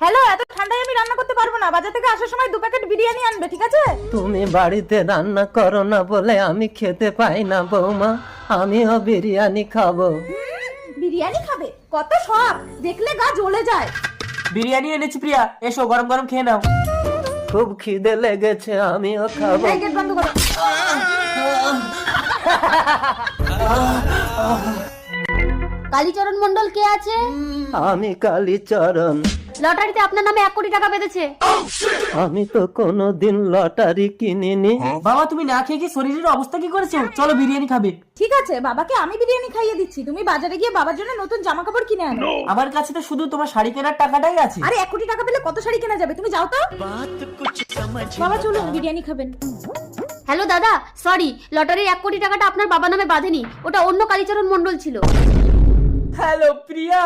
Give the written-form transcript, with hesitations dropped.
Hello, এত ঠান্ডায় আমি রান্না করতে পারবো না। বাজার থেকে আসার সময় 2 প্যাকেট বিরিয়ানি আনবে, ঠিক আছে? তুমি বাড়িতে রান্না করো না বলে আমি খেতে পাই না বৌমা, আমিও বিরিয়ানি খাবো। বিরিয়ানি খাবে? কত শখ, দেখলে গা জ্বলে যায়। বিরিয়ানি এনেছি প্রিয়া, এসো গরম গরম খেয়ে নাও। খুব খিদে লেগেছে, আমিও খাবো। এই গেট বন্ধ করো। কালীচরণ মন্ডল কে আছে? আমি কালীচরণ। লটারিতে আপনার নামে 1 কোটি টাকা পেতেছে। আমি তো কোনোদিন লটারি কিনিনি। বাবা তুমি না খেয়ে কি শরীরের অবস্থা কি করেছো? চলো বিরিয়ানি খাবে। ঠিক আছে, বাবাকে আমি বিরিয়ানি খাইয়ে দিচ্ছি, তুমি বাজারে গিয়ে বাবার জন্য নতুন জামা কাপড় কিনে আনো। আমার কাছে তো শুধু তোমার শাড়ি কেনার টাকাটাই আছে। আরে 1 কোটি টাকা পেলে কত শাড়ি কেনা যাবে, তুমি যাও তো। বাবা চলুন, বিরিয়ানি খাবেন। হ্যালো দাদা, সরি, লটারির 1 কোটি টাকাটা আপনার বাবা নামে বাঁধেনি, ওটা অন্য কালীচরণ মন্ডল ছিল। হ্যালো প্রিয়া।